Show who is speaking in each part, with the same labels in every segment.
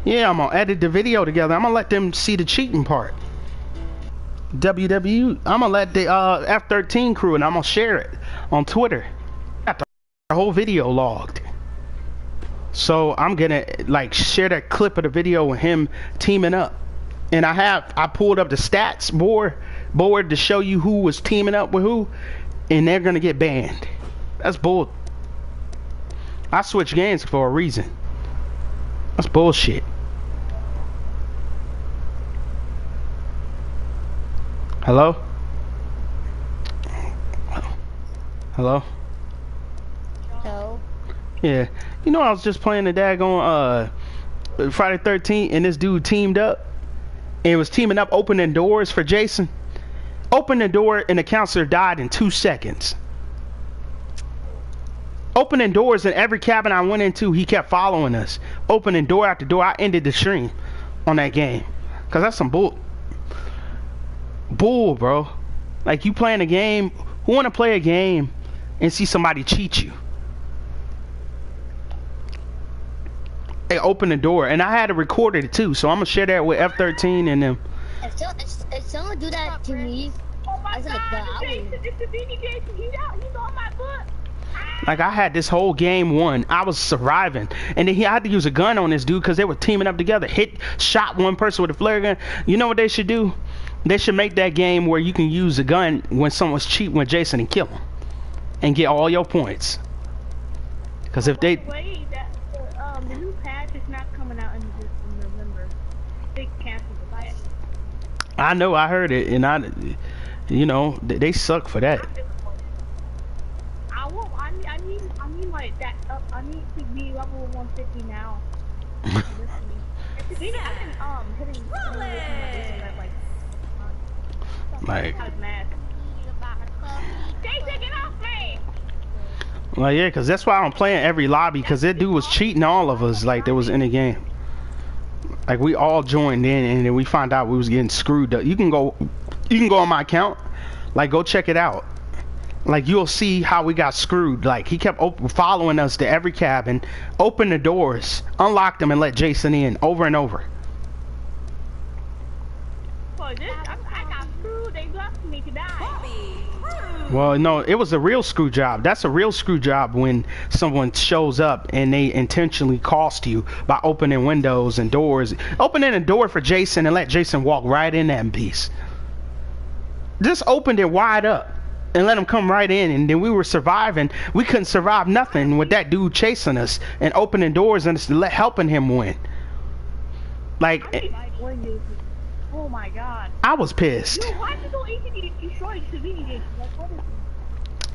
Speaker 1: Yeah, I'm gonna edit the video together. I'm gonna let them see the cheating part. I'm gonna let the F13 crew, and I'm gonna share it on Twitter. Got the whole video logged. So I'm gonna like share that clip of the video with him teaming up. And I pulled up the stats board to show you who was teaming up with who, and they're gonna get banned. That's bull. I switch games for a reason. That's bullshit. Hello? Hello?
Speaker 2: No.
Speaker 1: Yeah. You know I was just playing the daggone Friday 13th, and this dude teamed up. And was teaming up, opening doors for Jason. Opened the door, and the counselor died in 2 seconds. Opening doors in every cabin I went into, he kept following us. Opening door after door. I ended the stream on that game. Because that's some bull, bro. Like, you playing a game. Who want to play a game and see somebody cheat you? They opened the door, and I had to record it too, so I'm gonna share that with F13 and them.
Speaker 2: If someone do that to me, I was like,
Speaker 1: like, I had this whole game won. I was surviving, and then I had to use a gun on this dude because they were teaming up together. Shot one person with a flare gun. You know what they should do? They should make that game where you can use a gun when someone's cheating with Jason and kill him, and get all your points. Because if they
Speaker 3: the new patch is not coming out in November. They canceled it.
Speaker 1: I know, I heard it, and you know, they suck for that.
Speaker 3: I need like that up. I need to be level 150 now. Hitting
Speaker 1: like,
Speaker 3: Jason, get off me!
Speaker 1: well, yeah, because that's why I'm playing every lobby, because that dude was cheating all of us like there was in the game. Like, we all joined in, and then we found out we was getting screwed up. You can go on my account, like, go check it out. Like, you'll see how we got screwed. Like, he kept following us to every cabin, opened the doors, unlocked them, and let Jason in over and over.
Speaker 3: I got screwed. They left me to die.
Speaker 1: Well, no, it was a real screw job. That's a real screw job when someone shows up and they intentionally cost you by opening windows and doors. Opening a door for Jason and let Jason walk right in that piece. Just opened it wide up and let him come right in, and then we were surviving. We couldn't survive nothing with that dude chasing us and opening doors and helping him win. Like,
Speaker 3: oh my god.
Speaker 1: I was pissed.
Speaker 3: Yo, why is it so easy to destroy civilians? Like, what is it?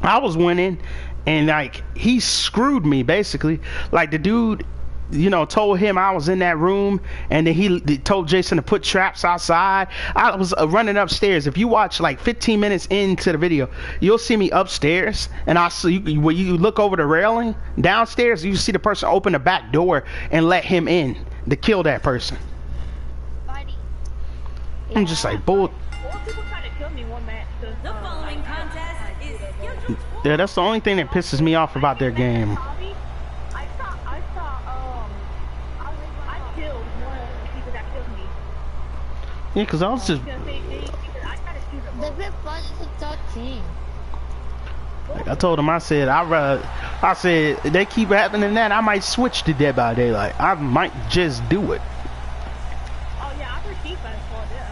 Speaker 1: I was winning, and like, he screwed me basically. Like, the dude, you know, told him I was in that room, and then he told Jason to put traps outside. I was running upstairs. If you watch like 15 minutes into the video, you'll see me upstairs, and I see when you look over the railing downstairs, you see the person open the back door and let him in to kill that person. I'm just like, bull. Yeah, that's the only thing that pisses me off about their game.
Speaker 3: I killed one of the people that killed me.
Speaker 1: Yeah, because I was just... Like, I told him, I said they keep happening that, I might switch to Dead by Daylight. I might just do it.
Speaker 3: Oh yeah, I would defense for them.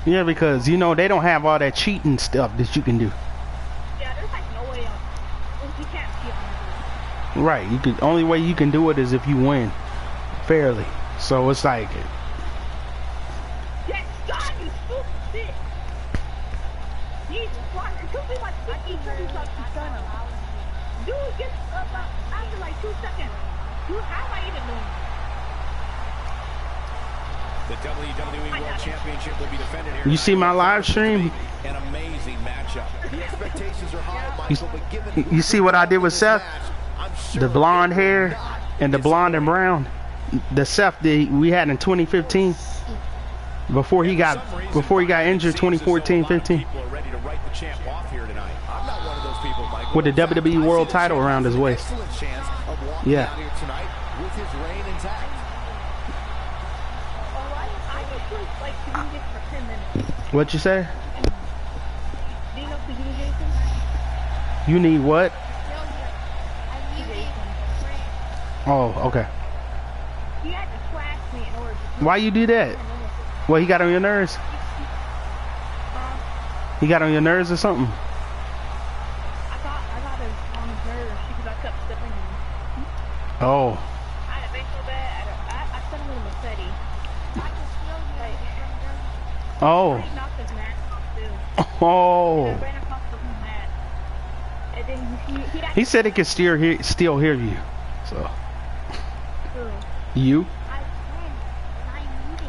Speaker 1: Yeah, because, you know, they don't have all that cheating stuff that you can do.
Speaker 3: Yeah, there's like no way else. You can't cheat on it.
Speaker 1: Right, you could, only way you can do it is if you win fairly. So it's like...
Speaker 3: Yes, God, you stupid shit! Jesus Christ, it took me like 50 seconds to stun him. Dude gets up after like 2 seconds. Dude, how am I even doing?
Speaker 4: The WWE World Championship will be defended here.
Speaker 1: You see my live stream?
Speaker 4: An amazing matchup. The expectations are high, Michael, but given
Speaker 1: You see what I did with Seth? The blonde hair and the blonde and brown. The Seth that we had in 2015. Before he got injured, 2014-15. With the WWE World title around his waist. Yeah.
Speaker 3: like communicate for 10 minutes.
Speaker 1: What you say?
Speaker 3: Do you know communication?
Speaker 1: You need what?
Speaker 2: I muted
Speaker 1: Oh, okay.
Speaker 3: He had to slash me in order to
Speaker 1: Why you do that? What, he got on your nerves? He got on your nerves or something?
Speaker 3: I thought it was on his nerves because I kept stepping him.
Speaker 1: Oh.
Speaker 3: I had a baseball bat. I sent him with a machete.
Speaker 1: Oh.
Speaker 3: He knocked his mask off too.
Speaker 1: Oh.
Speaker 3: I ran across the mat. And then he
Speaker 1: He said he could still hear you. So. You?
Speaker 2: I can. I muted.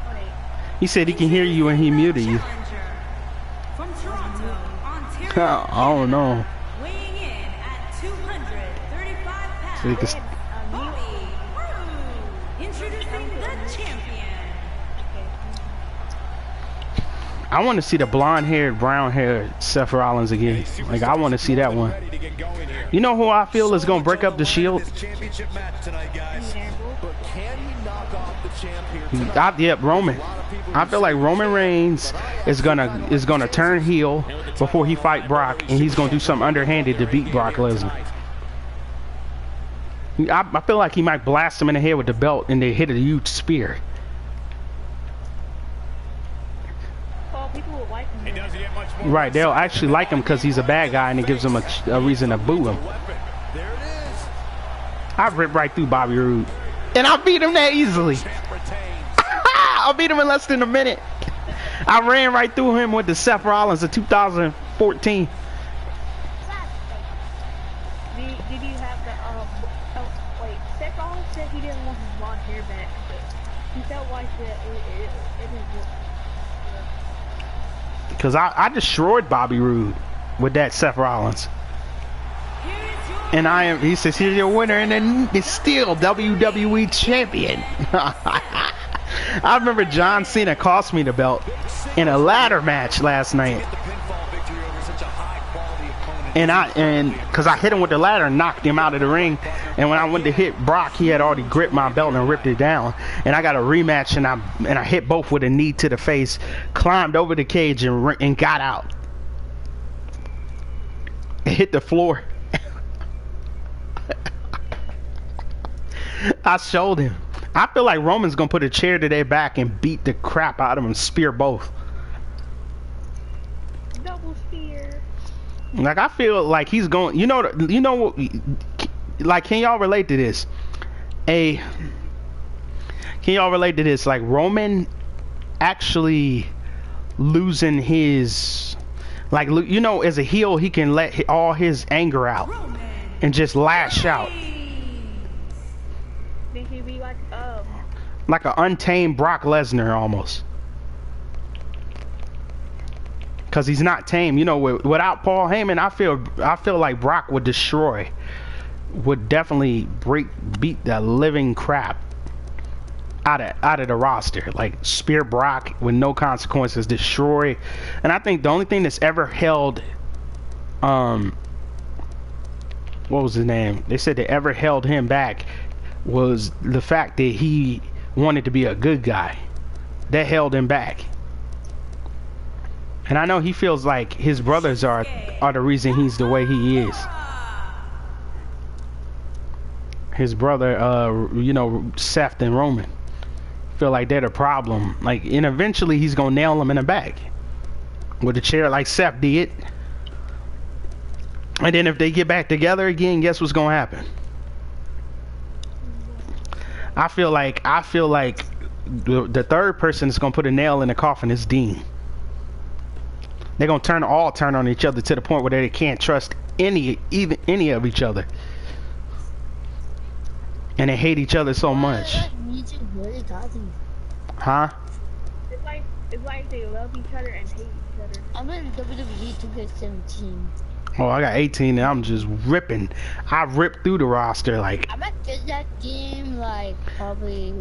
Speaker 3: Wait.
Speaker 1: He said he can hear you and he muted you.
Speaker 5: From Toronto, Ontario,
Speaker 1: I don't know.
Speaker 5: weighing in at 235 pounds,
Speaker 1: So he could,
Speaker 5: Bobby Roode, introducing the champion.
Speaker 1: I want to see the blonde-haired, brown-haired Seth Rollins again. Like, I want to see that one. You know who I feel is going to break up the Shield?
Speaker 4: Championship match tonight, guys. But can he knock off the champ here tonight?
Speaker 1: Yep, Roman. I feel like Roman Reigns is gonna turn heel before he fight Brock, and he's gonna do something underhanded to beat Brock Lesnar. I feel like he might blast him in the head with the belt and they hit a huge spear.
Speaker 3: Well, people will like him.
Speaker 4: He doesn't get much more.
Speaker 1: Right, they'll actually like him because he's a bad guy and it gives them a reason to boo him.
Speaker 4: There it is.
Speaker 1: I ripped right through Bobby Roode, and I beat him that easily.
Speaker 4: Champ retains.
Speaker 1: I beat him in less than a minute. I ran right through him with the Seth Rollins of 2014.
Speaker 3: Did you have the wait, Seth Rollins said he didn't want his blonde hair back, but he felt like that it is.
Speaker 1: Because I destroyed Bobby Roode with that Seth Rollins. And he says, here's your winner, and then it's still WWE champion. I remember John Cena cost me the belt in a ladder match last night.
Speaker 4: The pinfall victory over such a high-quality opponent.
Speaker 1: And because I hit him with the ladder and knocked him out of the ring. And when I went to hit Brock, he had already gripped my belt and ripped it down. And I got a rematch, and I hit both with a knee to the face, climbed over the cage and got out. And hit the floor. I showed him. I feel like Roman's gonna put a chair to their back and beat the crap out of him, spear both.
Speaker 3: Double spear.
Speaker 1: Like, I feel like he's going. You know, like, can y'all relate to this? Can y'all relate to this? Like, Roman actually losing his, like, you know, as a heel, he can let all his anger out and just lash out.
Speaker 3: Think he'd be
Speaker 1: like an untamed Brock Lesnar almost. Because he's not tame. You know, without Paul Heyman, I feel like Brock would definitely beat the living crap out of the roster. Like, spear Brock with no consequences, destroy. And I think the only thing that's ever held, what was his name? They said that ever held him back was the fact that he wanted to be a good guy. That held him back. And I know he feels like his brothers are the reason he's the way he is. His brother, you know, Seth and Roman, feel like they're the problem. Like, and eventually he's gonna nail them in the back with a chair like Seth did. And then if they get back together again, guess what's gonna happen? I feel like the third person that's gonna put a nail in the coffin is Dean. They're gonna turn on each other to the point where they can't trust any of each other, and they hate each other so much. Huh?
Speaker 3: It's like they love each other and hate each other.
Speaker 2: I'm in WWE2K18.
Speaker 1: Oh, I got 18 and I'm just ripping. I ripped through the roster like.
Speaker 2: I might get that game like probably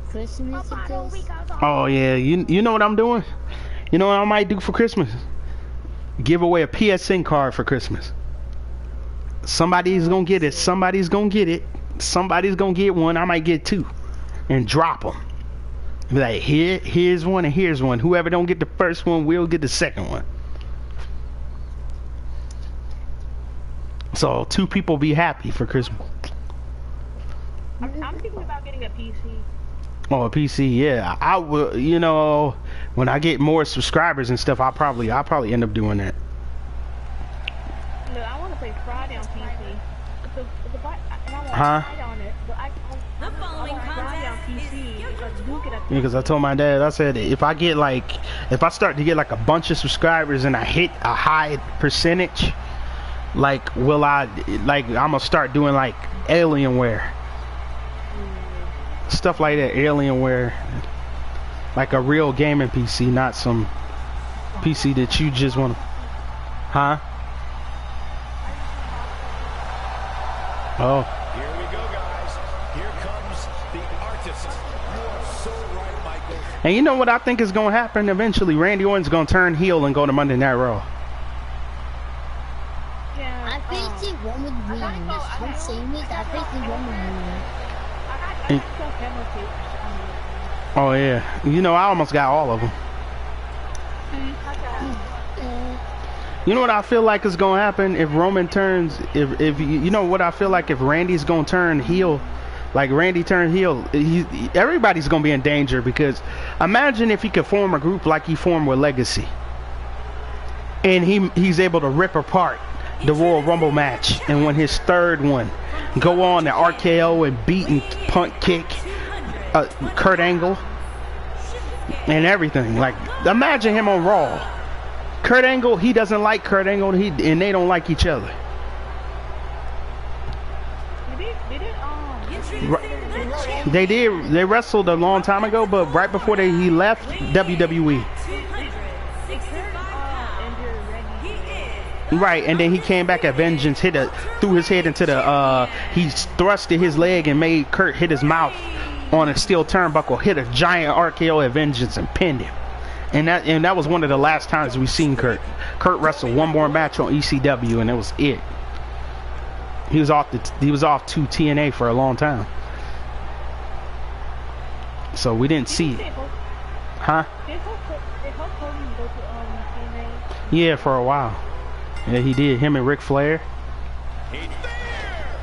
Speaker 2: Christmas.
Speaker 1: Oh yeah, you know what I'm doing? You know what I might do for Christmas? Give away a PSN card for Christmas. Somebody's gonna get it. Somebody's gonna get it. Somebody's gonna get one. I might get two, and drop them. Be like, here's one and here's one. Whoever don't get the first one will get the second one. So 2 people be happy for Christmas.
Speaker 3: I'm thinking about getting a PC.
Speaker 1: Oh, a PC, yeah. I will. You know, when I get more subscribers and stuff, I'll probably end up doing that.
Speaker 3: No, I want to play Friday on PC. And I want
Speaker 1: Huh?
Speaker 3: Friday on it, but I
Speaker 5: The following
Speaker 3: want Friday on
Speaker 5: contest is
Speaker 3: PC because
Speaker 5: scheduled
Speaker 3: you get a
Speaker 1: Yeah, because I told my dad, I said, if I start to get like a bunch of subscribers and I hit a high percentage, like, I'm gonna start doing like Alienware. Stuff like that, Alienware. Like a real gaming PC, not some PC that you just want to... Huh? Oh.
Speaker 4: Here we go, guys. Here comes the artist. You are so right, Michael.
Speaker 1: And you know what I think is going to happen eventually? Randy Orton's going to turn heel and go to Monday Night Raw.
Speaker 3: yeah.
Speaker 2: I think Roman Reigns. I'm saying it. I think Roman Reigns.
Speaker 3: I got some penalties.
Speaker 1: Oh, yeah. You know, I almost got all of them. You know what I feel like is going to happen if Roman turns, if you know what I feel like if Randy's going to turn heel, like Randy turned heel, everybody's going to be in danger, because imagine if he could form a group like he formed with Legacy. And he's able to rip apart the Royal Rumble match and win his 3rd one. Go on the RKO and beat and punt kick Kurt Angle and everything. Like, imagine him on Raw. Kurt Angle, he doesn't like Kurt Angle, and they don't like each other. They did. They wrestled a long time ago, but right before he left WWE. Right, and then he came back at Vengeance, threw his head into the, he thrusted his leg and made Kurt hit his mouth on a steel turnbuckle, hit a giant RKO at Vengeance and pinned him. And that was one of the last times we seen Kurt. Kurt wrestled one more match on ECW, and that was it. He was off to TNA for a long time. So we didn't see it. Huh? Yeah, for a while. Yeah, he did. Him and Ric Flair.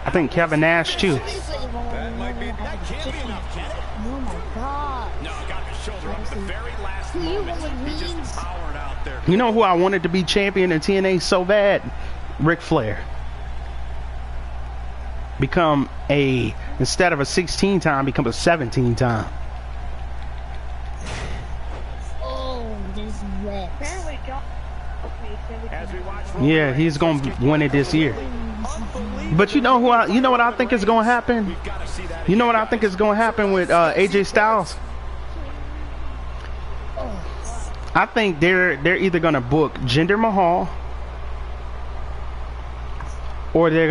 Speaker 1: I think Kevin Nash too.
Speaker 4: That might be, that can't be enough, can it?
Speaker 2: Oh my god.
Speaker 4: No, got the shoulder up at the very last moment. He just powered out there.
Speaker 1: You know who I wanted to be champion in TNA so bad? Ric Flair. Become instead of a 16-time, become a 17-time.
Speaker 2: Oh, this is wet.
Speaker 1: Yeah, he's gonna win it this year. But you know what I think is gonna happen? You know what I think is gonna happen with AJ Styles? I think they're either gonna book Jinder Mahal, or they're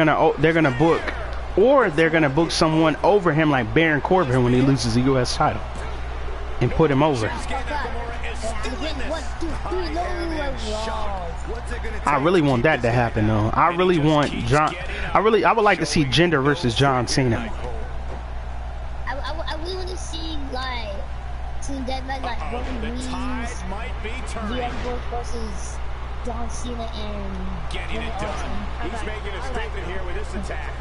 Speaker 1: gonna book someone over him like Baron Corbin when he loses the U.S. title and put him over. I really want that to happen though. I really want I would like to see Jinder versus John Cena.
Speaker 2: I really want to see that like Roman Reigns, versus John Cena and
Speaker 4: Getting it done. He's making a statement here with this attack.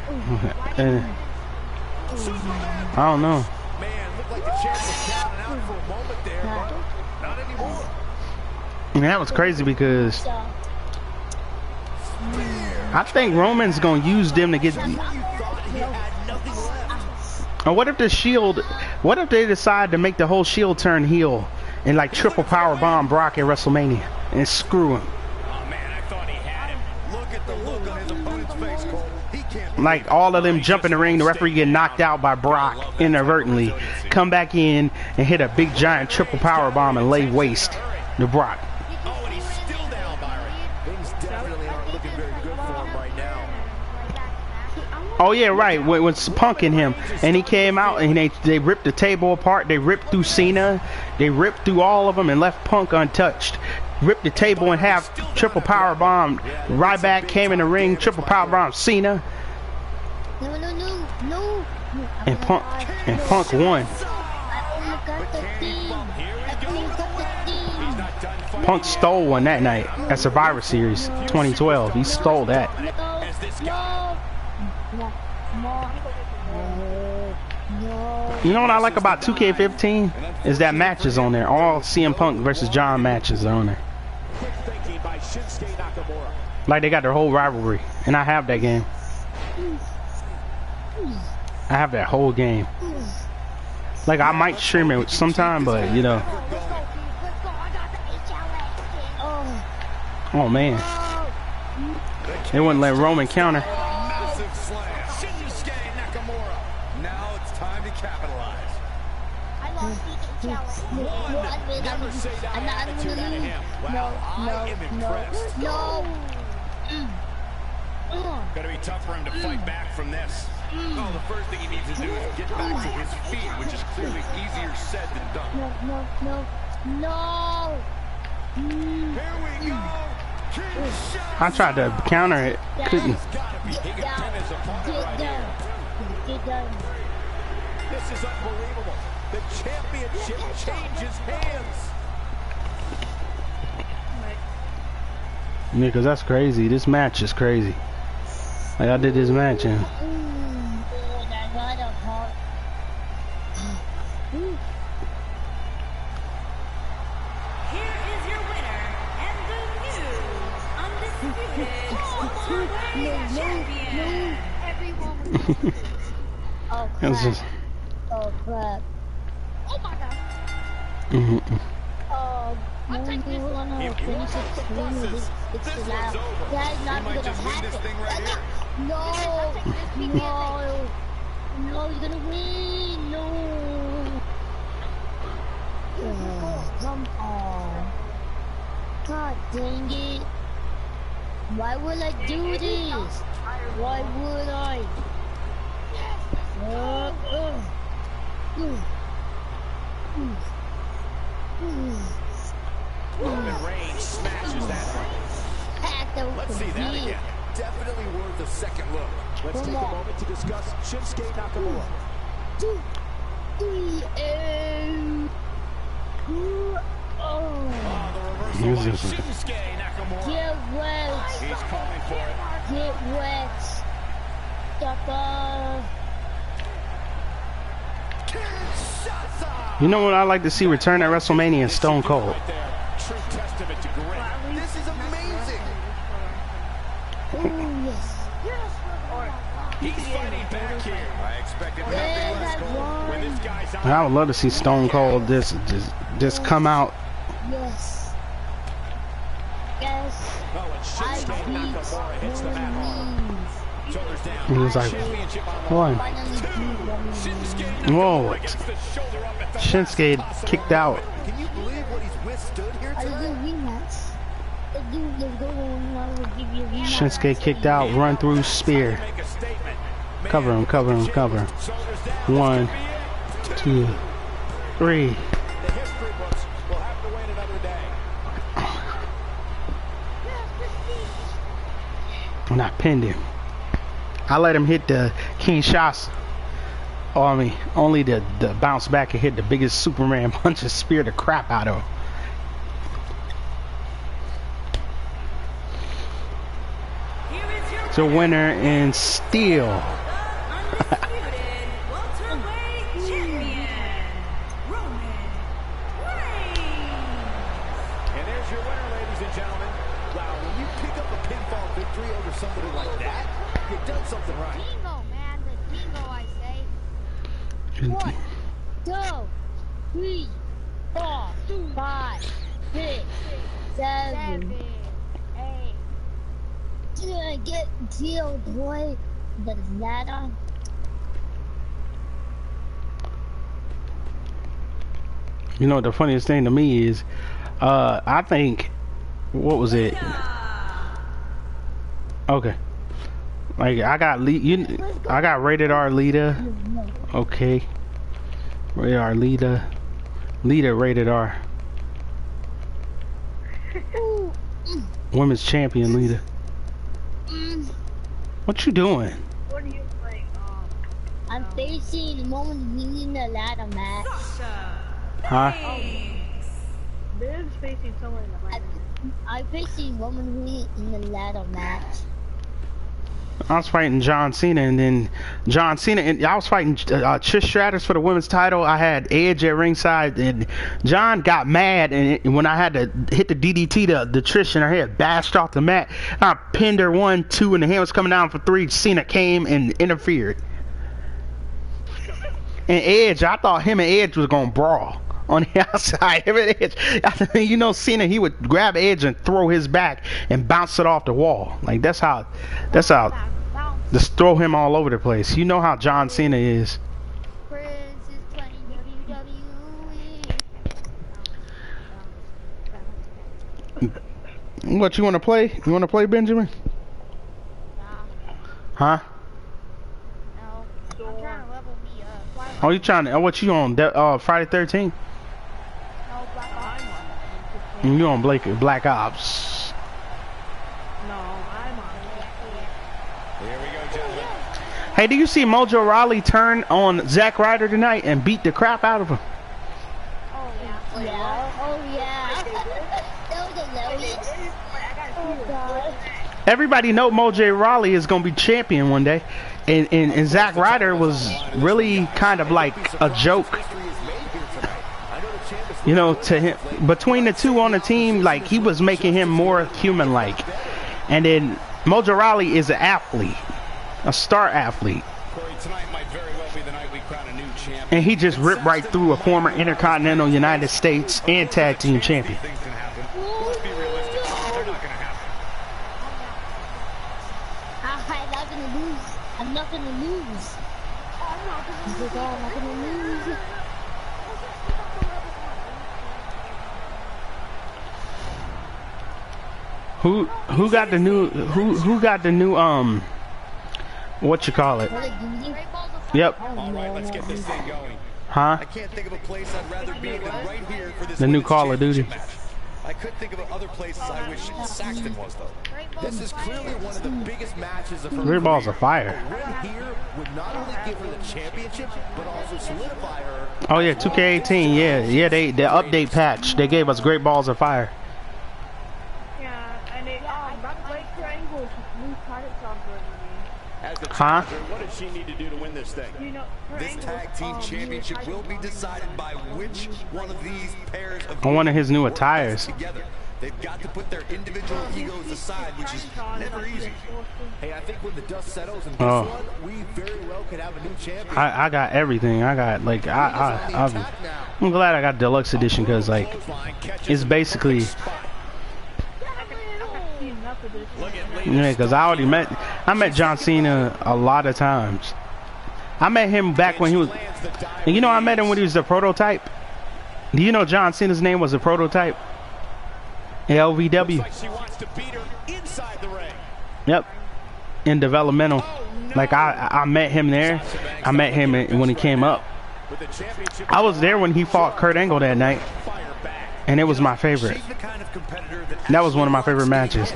Speaker 1: I don't know.
Speaker 4: Man, looked like the champ was counting out for a moment there, but not anymore.
Speaker 1: And that was crazy because I think Roman's gonna use them to get. Or what if the Shield? What if they decide to make the whole Shield turn heel and like triple power bomb Brock at WrestleMania and screw him?
Speaker 4: Oh man, I thought he had him. Look at the look on his opponent's face, Cole. He can't.
Speaker 1: Like all of them jump in the ring, the referee get knocked out by Brock inadvertently, come back in and hit a big giant triple power bomb and lay waste to Brock.
Speaker 4: Oh, and he's still down, Byron. Things definitely aren't looking very good for him right now.
Speaker 1: Oh yeah, right. When Punk and him, and he came out and they ripped the table apart. They ripped through Cena. They ripped through all of them and left Punk untouched. Ripped the table in half, triple power bomb. Ryback came in the ring, triple power bomb Cena.
Speaker 2: No.
Speaker 1: And Punk won.
Speaker 2: got the team.
Speaker 4: Here we
Speaker 2: I
Speaker 4: go
Speaker 2: think
Speaker 4: with the
Speaker 2: got the
Speaker 4: win.
Speaker 2: team.
Speaker 4: He's not done fighting
Speaker 1: Punk
Speaker 4: yet.
Speaker 1: stole one that night at Survivor Series 2012. He stole that.
Speaker 4: As this guy.
Speaker 2: No.
Speaker 1: You know what I like about 2K15 is that matches on there. All CM Punk versus John matches are on there.
Speaker 4: Quick thinking by Shinsuke Nakamura.
Speaker 1: Like they got their whole rivalry, and I have that game. I have that whole game. Like I might stream it sometime, but you know.
Speaker 2: Let's go, I got the HLX.
Speaker 1: Oh man, they wouldn't let Roman counter.
Speaker 4: Massive slam. Shinsuke Nakamura. Now it's time to capitalize.
Speaker 2: I lost the HLX.
Speaker 4: One. Never say that attitude out of him. Wow, I am impressed.
Speaker 2: No.
Speaker 4: Gonna be tough for him to fight back from this. Oh, the first thing he needs to do is get back to his feet, which is clearly easier said than done.
Speaker 2: No.
Speaker 4: Here we go.
Speaker 1: I tried to counter it, couldn't.
Speaker 4: Gotta be. He can pin his opponent right here.
Speaker 2: Get down.
Speaker 4: This is unbelievable. The championship changes hands.
Speaker 1: Yeah, cause that's crazy. This match is crazy. Like I did this match and
Speaker 2: I got a heart.
Speaker 5: Here is your winner and the new undisputed welterweight champion.
Speaker 2: Oh
Speaker 1: it was
Speaker 2: crap.
Speaker 1: just.
Speaker 2: Oh crap. Oh my god. Oh,
Speaker 3: I'm taking this one.
Speaker 2: no,
Speaker 4: If you
Speaker 2: finish
Speaker 4: want
Speaker 2: it
Speaker 4: the
Speaker 2: clean.
Speaker 4: buses,
Speaker 2: It's
Speaker 4: this
Speaker 2: loud.
Speaker 4: one's over.
Speaker 2: That's not
Speaker 4: We might
Speaker 2: gonna
Speaker 4: just win
Speaker 2: happen.
Speaker 4: this thing right here.
Speaker 2: No. No, he's gonna win. No. Oh, come on. God dang it. Why would I do this? Why would I?
Speaker 4: Roman Reigns smashes that one. Let's see that again. Definitely worth a second look. Let's take a moment to discuss Shinsuke Nakamura.
Speaker 2: 2, 3, and
Speaker 4: Oh, the
Speaker 1: He was
Speaker 4: reversal by
Speaker 1: just-
Speaker 4: Shinsuke Nakamura.
Speaker 2: get wet,
Speaker 4: He's calling for it.
Speaker 2: get wet, sucker.
Speaker 4: Kinshasa.
Speaker 1: You know what I like to see return at WrestleMania? Stone Cold.
Speaker 4: Right there. True testament to grit. This is amazing.
Speaker 2: Oh yes.
Speaker 4: He's fighting back here. I expected nothing
Speaker 2: Yes,
Speaker 4: less,
Speaker 2: I
Speaker 4: Cole.
Speaker 2: won.
Speaker 4: When this guy's out.
Speaker 1: I would love to see Stone Cold just come out.
Speaker 2: Yes. Yes.
Speaker 4: Oh, and
Speaker 2: I
Speaker 4: Shinsuke
Speaker 2: beat
Speaker 4: Nakamura hits the mat hard.
Speaker 2: Roman
Speaker 4: Shoulders down.
Speaker 1: He was like,
Speaker 4: Championship on the
Speaker 1: one.
Speaker 4: line.
Speaker 2: Finally beat Roman
Speaker 4: Shinsuke
Speaker 1: Whoa.
Speaker 4: Nakamura gets the shoulder up at the
Speaker 1: Shinsuke
Speaker 4: last possible
Speaker 1: kicked out.
Speaker 4: moment. Can you believe what he's withstood here
Speaker 2: I
Speaker 4: tonight?
Speaker 2: do rematch. Let's go on. I will give you a rematch.
Speaker 1: Shinsuke kicked out, run through spear.
Speaker 4: Make a statement.
Speaker 1: Cover him, cover him, cover him.
Speaker 4: Shoulders down.
Speaker 1: One,
Speaker 4: This could be it.
Speaker 1: 2, 3.
Speaker 4: The history books will have to wait another day.
Speaker 1: And I pinned him. I let him hit the Kinshasa. Oh, I mean, only the bounce back and hit the biggest Superman punch and spear the crap out of him.
Speaker 5: Here is your
Speaker 1: It's a winner in steel.
Speaker 5: undisputed welterweight champion, Roman Reigns.
Speaker 4: And there's your winner, ladies and gentlemen. Wow, when you pick up a pinfall victory over somebody like that, you've done something right.
Speaker 2: Bingo, man. The bingo, I say. 1, 2, 3, 4, 5, 6, 7, 8. Did I get deal, boy? Does that on?
Speaker 1: You know what the funniest thing to me is, I think, what was it? Okay, like I got I got rated R Lita. Okay, rated R Lita, rated R. Women's champion Lita. What you doing?
Speaker 3: What are you playing?
Speaker 2: I'm facing Roman Reigns in the ladder match.
Speaker 1: Huh?
Speaker 3: Bib's facing someone in the right.
Speaker 2: I'm facing Roman Reigns in the ladder match.
Speaker 1: I was fighting John Cena, and then John Cena, and I was fighting Trish Stratus for the women's title. I had Edge at ringside, and John got mad, and when I had to hit the DDT, the Trish in her head bashed off the mat. I pinned her 1, 2, and the hand was coming down for 3. Cena came and interfered. And Edge, I thought him and Edge was gonna brawl on the outside. Him and Edge, you know, Cena, he would grab Edge and throw his back and bounce it off the wall. Like that's how, just throw him all over the place. You know how John Cena is.
Speaker 2: Prince is playing WWE.
Speaker 1: What you want to play? You want to play, Benjamin? Huh?
Speaker 2: No, I'm trying to level me up.
Speaker 1: Oh, you trying to? What you on? Friday 13th?
Speaker 2: No, Black Ops.
Speaker 1: You on Black Ops?
Speaker 3: No, I'm on it.
Speaker 4: Here we go, gentlemen.
Speaker 1: Hey, do you see Mojo Rawley turn on Zack Ryder tonight and beat the crap out of him?
Speaker 2: Oh yeah. Oh yeah. That was hilarious. Oh god.
Speaker 1: Everybody know Mojo Rawley is gonna be champion one day, and Zack Ryder was really kind of like a joke. You know, to him, between the two on the team, like he was making him more human-like. And then Mojo Rawley is an athlete, a star athlete,
Speaker 4: Corey, tonight might very well be the night we crown a new champion.
Speaker 1: and he just ripped right through a former Intercontinental United States and Tag Team champion.
Speaker 4: Things can happen. Let's be realistic. They're not gonna happen.
Speaker 2: I'm not gonna lose. I'm not gonna lose. I'm not gonna lose.
Speaker 1: Who got the new what you call it? Yep.
Speaker 4: All right, let's get this thing going.
Speaker 1: Huh?
Speaker 4: I can't think of a place I'd rather be than right here for this
Speaker 1: The new
Speaker 4: women's
Speaker 1: Call of Duty.
Speaker 4: championship match. I could think of other places I wish Saxton was, though. This is clearly one of the biggest matches of her
Speaker 1: Great balls
Speaker 4: career.
Speaker 1: of fire.
Speaker 4: A win here would not only give her the championship, but also solidify her.
Speaker 1: Oh yeah, 2K18. Yeah, the update patch. They gave us great balls of fire.
Speaker 3: Yeah, and it that Blake Triangle new title software to
Speaker 4: As the
Speaker 1: Huh?
Speaker 4: challenger, what does she need to do to win this thing?
Speaker 3: me. You know,
Speaker 4: This tag team championship will be decided by which one of these pairs of
Speaker 1: On one of his new
Speaker 4: work
Speaker 1: attires.
Speaker 4: best together. They've got to put their individual egos aside, which is never easy. Hey, I think when the dust settles in this
Speaker 1: Oh.
Speaker 4: one, we very well could have a new champion.
Speaker 1: I got everything. I got like I'm glad I got deluxe edition because like it's basically
Speaker 3: Enough of this.
Speaker 4: Look at
Speaker 1: yeah. Because I met John Cena a lot of times. I met him back when he was, and you know I met him when he was the prototype. Do you know John Cena's name was the prototype? LVW.
Speaker 4: like she wants to beat her inside the ring.
Speaker 1: Yep. In developmental. Like I met him there. I met him when he came up.
Speaker 4: With the championship,
Speaker 1: I was there when he fought Kurt Angle that night,
Speaker 4: fire back.
Speaker 1: and it was my favorite.
Speaker 4: She's the kind of competitor that
Speaker 1: That was one of my favorite matches.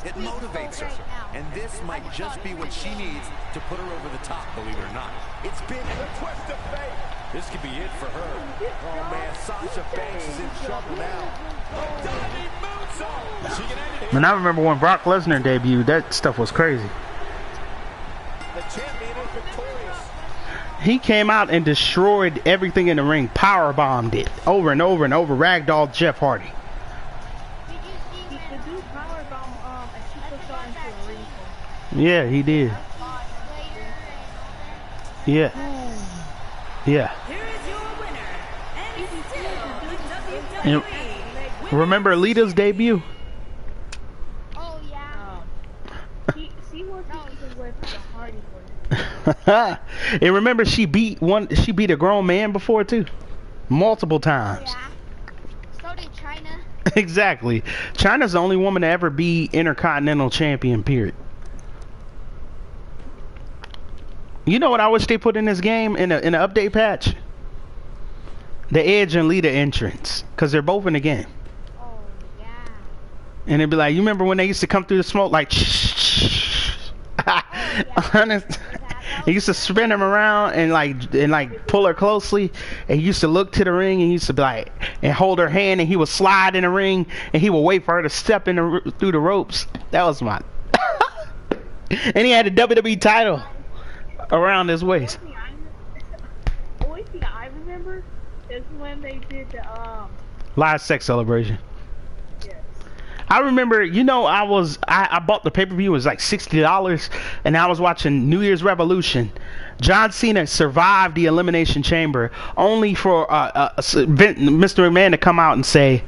Speaker 4: It motivates her, and this might just be what she needs to put her over the top, believe it or not. It's been a twist of fate. This could be it for her. Oh man, Sasha Banks is in trouble now. A diving moonsault. She can end it here.
Speaker 1: And I remember when Brock Lesnar debuted, that stuff was crazy.
Speaker 4: The champion is victorious.
Speaker 1: He came out and destroyed everything in the ring, power bombed it over and over and over, ragdolled Jeff Hardy.
Speaker 3: The dude powerbomb a superstar into a ring.
Speaker 1: Yeah, he did. Yeah. Yeah.
Speaker 5: Here is your winner, and still the
Speaker 1: And
Speaker 5: WWE.
Speaker 1: remember Lita's debut?
Speaker 2: Oh yeah.
Speaker 3: She wants to get away from the Hardy Boys.
Speaker 1: And remember she beat a grown man before too. Multiple times.
Speaker 2: Yeah. So did China.
Speaker 1: Exactly. China's the only woman to ever be Intercontinental Champion, period. You know what I wish they put in this game in the update patch? The Edge and Lita entrance, because they're both in the game.
Speaker 2: Oh yeah.
Speaker 1: And it'd be like, you remember when they used to come through the smoke like
Speaker 2: yeah.
Speaker 1: Honest, He used to spin him around and pull her closely, and he used to look to the ring and he used to be like and hold her hand, and he would slide in the ring and he would wait for her to step through the ropes. That was my and he had a WWE title around his waist.
Speaker 3: The only thing I remember is when they did the
Speaker 1: Live sex celebration.
Speaker 3: yes.
Speaker 1: I remember, I bought the pay-per-view. It was like $60, and I was watching New Year's Revolution. John Cena survived the Elimination Chamber only for Mr. McMahon to come out and say,